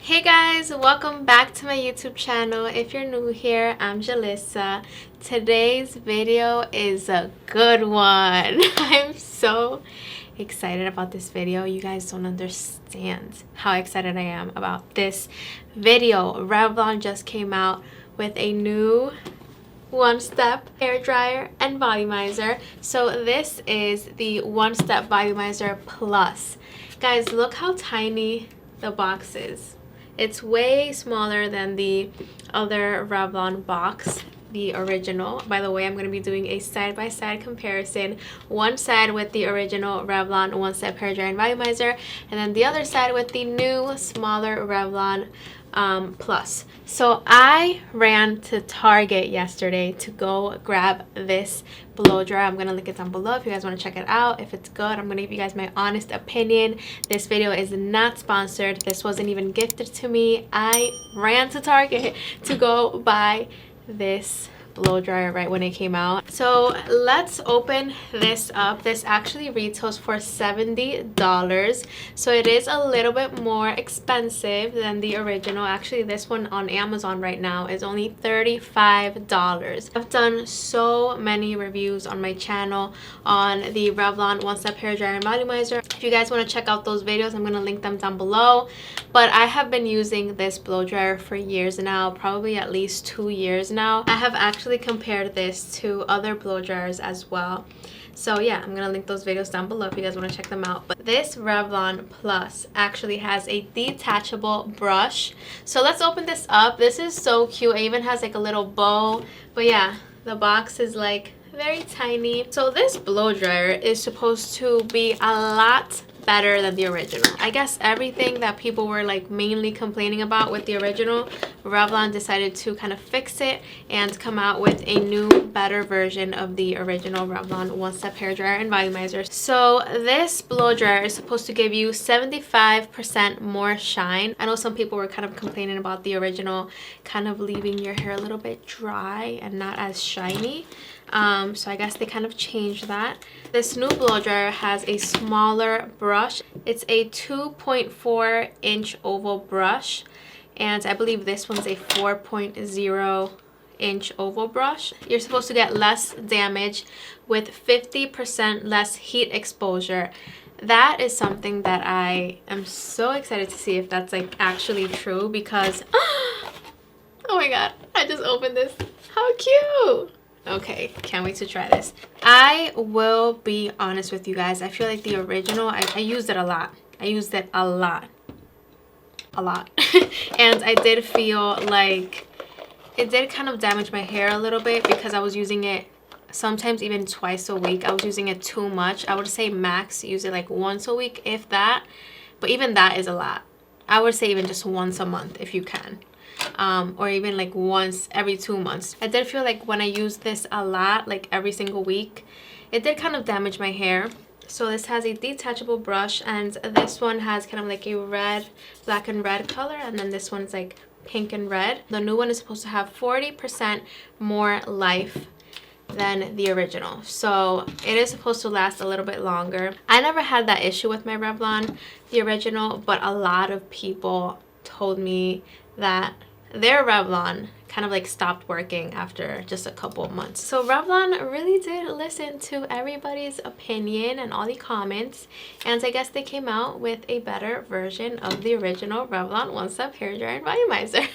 Hey guys, welcome back to my YouTube channel. If you're new here, I'm Julissa. Today's video is a good one. I'm so excited about this video. You guys don't understand how excited I am about this video. Revlon just came out with a new one-step hair dryer and volumizer. So this is the one-step volumizer plus. Guys, look how tiny the box is. It's way smaller than the other Revlon box, the original. By the way, I'm going to be doing a side-by-side comparison. One side with the original Revlon one-step hair dryer and volumizer, and then the other side with the new, smaller Revlon plus. So I ran to Target yesterday to go grab this blow dryer. I'm gonna link it down below if you guys want to check it out. If it's good, I'm gonna give you guys my honest opinion. This video is not sponsored. This wasn't even gifted to me. I ran to Target to go buy this blow dryer right when it came out. So let's open this up. This actually retails for $70, so it is a little bit more expensive than the original. Actually, this one on Amazon right now is only $35. I've done so many reviews on my channel on the Revlon one-step hair dryer and volumizer. If you guys want to check out those videos, I'm going to link them down below. But I have been using this blow dryer for years now, probably at least 2 years now. I have actually compared this to other blow dryers as well. So yeah, I'm gonna link those videos down below if you guys want to check them out. But this Revlon Plus actually has a detachable brush. So let's open this up. This is so cute. It even has like a little bow. But yeah, the box is like very tiny. So this blow dryer is supposed to be a lot better than the original. I guess everything that people were like mainly complaining about with the original, Revlon decided to kind of fix it and come out with a new, better version of the original Revlon one-step hair dryer and volumizer. So this blow dryer is supposed to give you 75% more shine. I know some people were kind of complaining about the original kind of leaving your hair a little bit dry and not as shiny. So I guess they kind of changed that. This new blow dryer has a smaller brush. It's a 2.4 inch oval brush, and I believe this one's a 4.0 inch oval brush. You're supposed to get less damage with 50% less heat exposure. That is something that I am so excited to see if that's like actually true, because oh my god, I just opened this. How cute! Okay, can't wait to try this. I will be honest with you guys. I feel like the original, I used it a lot. I used it a lot. And I did feel like it did kind of damage my hair a little bit because I was using it sometimes even twice a week. I was using it too much. I would say max use it like once a week, if that. But even that is a lot. I would say even just once a month if you can. Or even like once every 2 months. I did feel like when I used this a lot, like every single week, it did kind of damage my hair. So this has a detachable brush, and this one has kind of like a red, black and red color, and then this one's like pink and red. The new one is supposed to have 40% more life than the original, so it is supposed to last a little bit longer. I never had that issue with my Revlon, the original, but a lot of people told me that their Revlon kind of like stopped working after just a couple of months. So Revlon really did listen to everybody's opinion and all the comments, and I guess they came out with a better version of the original Revlon one-step hair dryer and volumizer.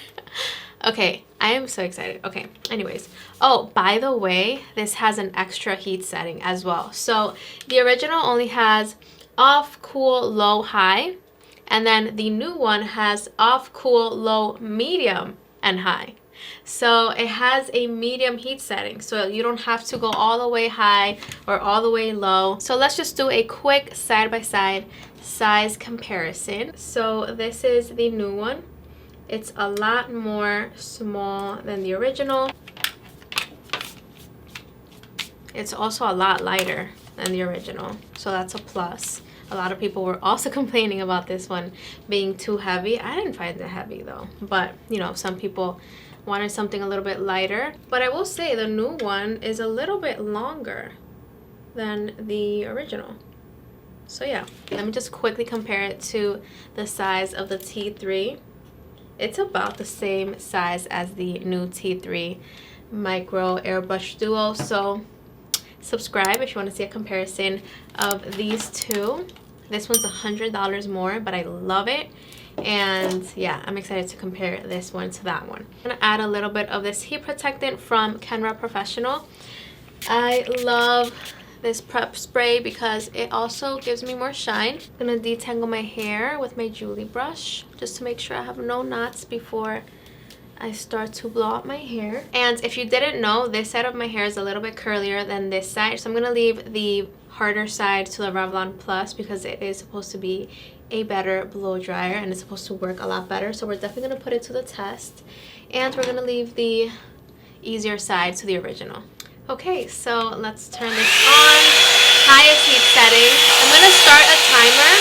Okay, I am so excited. Okay, anyways. Oh, by the way, this has an extra heat setting as well. So the original only has off, cool, low, high. And then the new one has off, cool, low, medium, and high. So it has a medium heat setting, so you don't have to go all the way high or all the way low. So let's just do a quick side-by-side size comparison. So this is the new one. It's a lot more small than the original. It's also a lot lighter than the original, so that's a plus. A lot of people were also complaining about this one being too heavy. I didn't find it heavy though, but you know, some people wanted something a little bit lighter. But I will say the new one is a little bit longer than the original. So yeah, let me just quickly compare it to the size of the T3. It's about the same size as the new T3 Micro Airbrush Duo. So subscribe if you want to see a comparison of these two. This one's $100 more, but I love it. And yeah, I'm excited to compare this one to that one. I'm gonna add a little bit of this heat protectant from Kenra Professional. I love this prep spray because it also gives me more shine. I'm gonna detangle my hair with my Julie brush just to make sure I have no knots before I start to blow out my hair. And if you didn't know, this side of my hair is a little bit curlier than this side, so I'm gonna leave the harder side to the Revlon Plus because it is supposed to be a better blow dryer and it's supposed to work a lot better. So we're definitely gonna put it to the test, and we're gonna leave the easier side to the original. Okay, so let's turn this on. Highest heat setting. I'm gonna start a timer.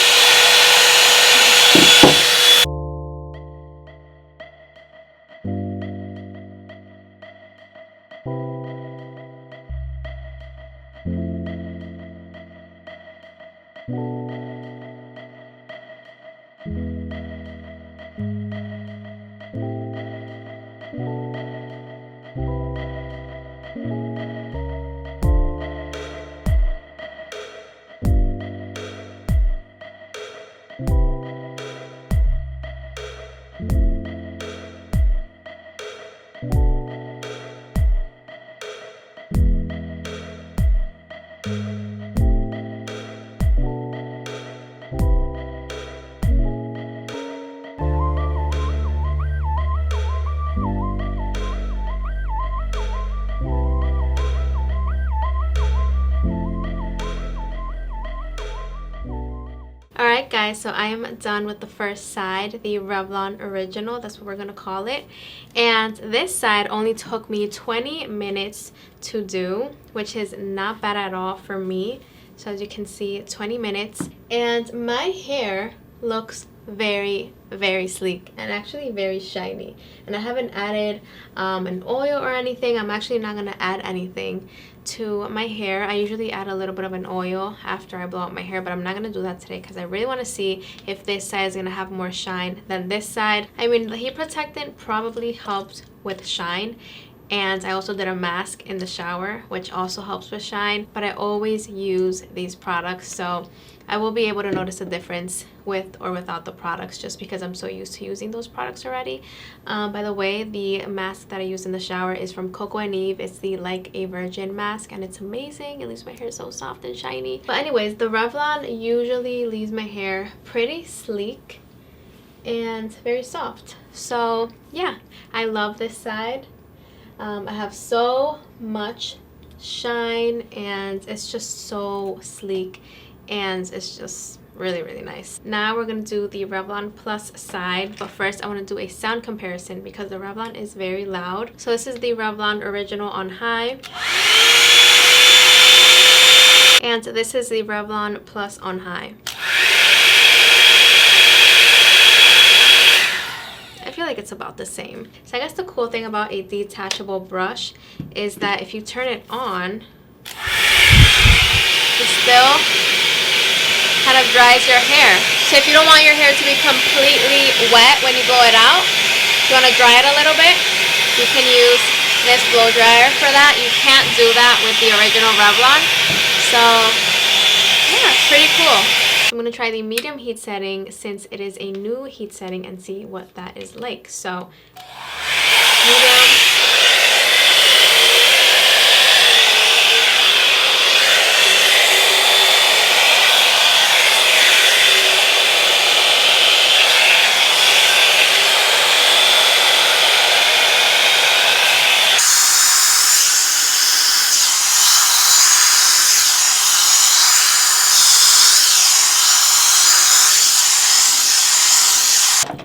Alright guys, so I am done with the first side, the Revlon Original, that's what we're going to call it. And this side only took me 20 minutes to do, which is not bad at all for me. So as you can see, 20 minutes. And my hair looks very sleek and actually very shiny. And I haven't added an oil or anything. I'm actually not going to add anything to my hair. I usually add a little bit of an oil after I blow out my hair, but I'm not going to do that today because I really want to see if this side is going to have more shine than this side. I mean, the heat protectant probably helped with shine, and I also did a mask in the shower which also helps with shine, but I always use these products, so I will be able to notice a difference with or without the products just because I'm so used to using those products already. By the way, the mask that I use in the shower is from Coco Eve. It's the Like a Virgin mask and it's amazing. It leaves my hair so soft and shiny. But anyways, the Revlon usually leaves my hair pretty sleek and very soft. So yeah, I love this side. I have so much shine and it's just so sleek and it's just really nice. Now we're going to do the Revlon Plus side, but first I want to do a sound comparison because the Revlon is very loud. So this is the Revlon Original on high, and this is the Revlon Plus on high. I feel like it's about the same. So I guess the cool thing about a detachable brush is that if you turn it on, it still kind of dries your hair. So if you don't want your hair to be completely wet when you blow it out, if you want to dry it a little bit, you can use this blow dryer for that. You can't do that with the original Revlon. So yeah, it's pretty cool. I'm going to try the medium heat setting since it is a new heat setting and see what that is like. So medium.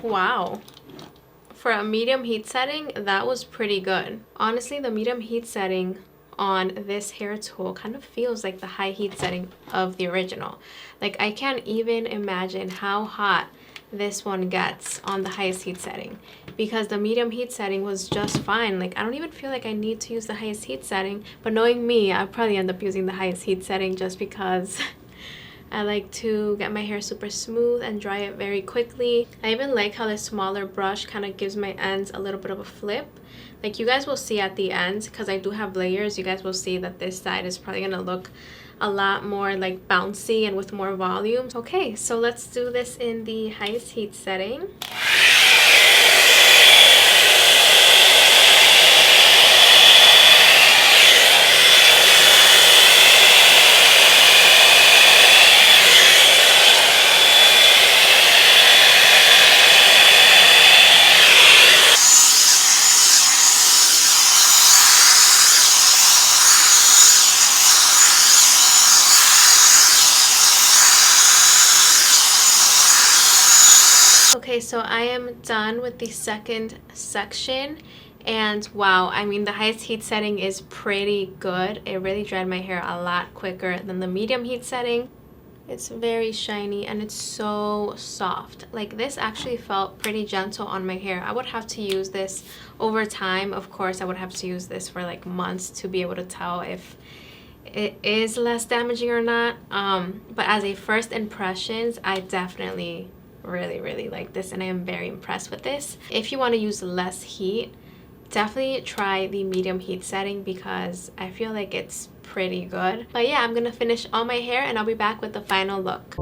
Wow, for a medium heat setting, that was pretty good. Honestly, the medium heat setting on this hair tool kind of feels like the high heat setting of the original. Like, I can't even imagine how hot this one gets on the highest heat setting because the medium heat setting was just fine. Like, I don't even feel like I need to use the highest heat setting, but knowing me, I'll probably end up using the highest heat setting just because I like to get my hair super smooth and dry it very quickly. I even like how this smaller brush kind of gives my ends a little bit of a flip. Like you guys will see at the end, because I do have layers, you guys will see that this side is probably going to look a lot more like bouncy and with more volume. Okay, so let's do this in the highest heat setting. Okay, so I am done with the second section, and wow, I mean the highest heat setting is pretty good. It really dried my hair a lot quicker than the medium heat setting. It's very shiny and it's so soft. Like this actually felt pretty gentle on my hair. I would have to use this over time. Of course, I would have to use this for like months to be able to tell if it is less damaging or not. But as a first impressions, I definitely really like this, and I am very impressed with this. If you want to use less heat, definitely try the medium heat setting because I feel like it's pretty good. But yeah, I'm gonna finish all my hair and I'll be back with the final look.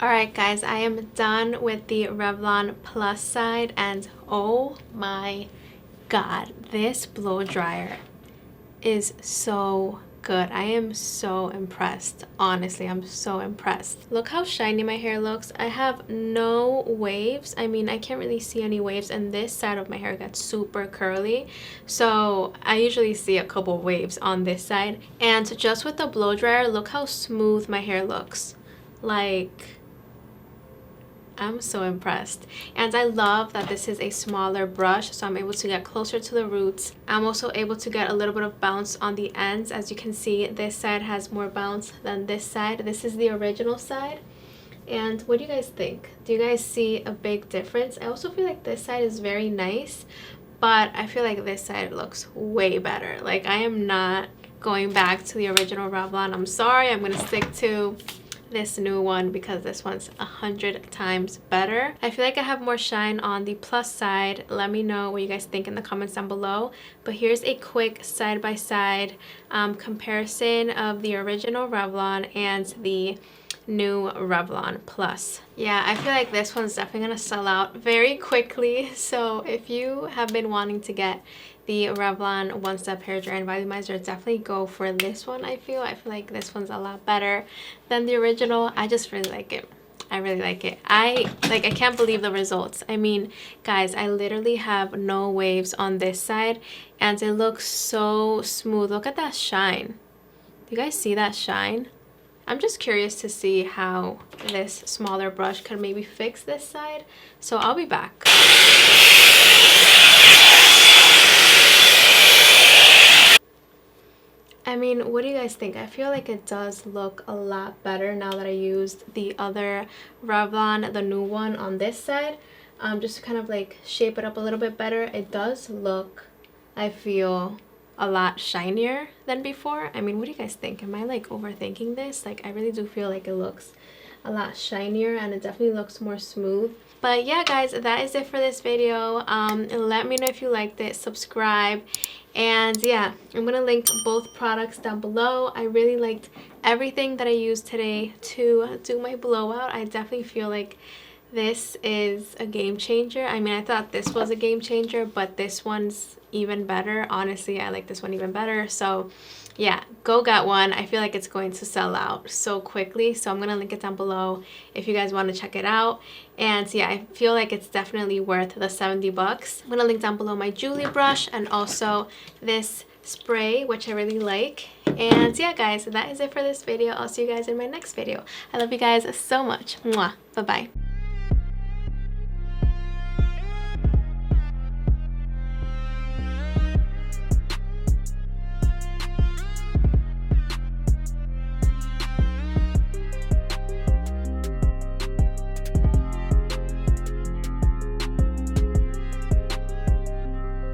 Alright guys, I am done with the Revlon Plus side, and oh my god, this blow dryer is so good. I am so impressed. Honestly, I'm so impressed. Look how shiny my hair looks. I have no waves. I mean, I can't really see any waves, and this side of my hair gets super curly, so I usually see a couple waves on this side. And just with the blow dryer, look how smooth my hair looks. Like, I'm so impressed. And I love that this is a smaller brush, so I'm able to get closer to the roots. I'm also able to get a little bit of bounce on the ends. As you can see, this side has more bounce than this side. This is the original side. And what do you guys think? Do you guys see a big difference? I also feel like this side is very nice, but I feel like this side looks way better. Like, I am not going back to the original Revlon. I'm sorry, I'm gonna stick to this new one because this one's 100 times better. I feel like I have more shine on the plus side. Let me know what you guys think in the comments down below. But here's a quick side-by-side comparison of the original Revlon and the new Revlon Plus. Yeah, I feel like this one's definitely gonna sell out very quickly. So if you have been wanting to get the Revlon One Step Hair Dryer and Volumizer, definitely go for this one. I feel like this one's a lot better than the original. I just really like it. I really like it. I can't believe the results. I mean, guys, I literally have no waves on this side and it looks so smooth. Look at that shine. Do you guys see that shine? I'm just curious to see how this smaller brush could maybe fix this side. So I'll be back. I mean, what do you guys think? I feel like it does look a lot better now that I used the other Revlon, the new one, on this side. Just to kind of like shape it up a little bit better. It does look, I feel, a lot shinier than before. I mean, what do you guys think? Am I like overthinking this? Like, I really do feel like it looks a lot shinier and it definitely looks more smooth. But yeah guys, that is it for this video. Let me know if you liked it, subscribe, and yeah, I'm gonna link both products down below. I really liked everything that I used today to do my blowout. I definitely feel like this is a game changer. I mean, I thought this was a game changer, but this one's even better. Honestly, I like this one even better. So yeah, go get one. I feel like it's going to sell out so quickly, so I'm gonna link it down below if you guys want to check it out. And yeah, I feel like it's definitely worth the 70 bucks. I'm gonna link down below my Julie brush and also this spray, which I really like. And yeah guys, that is it for this video. I'll see you guys in my next video. I love you guys so much. Mwah. Bye bye.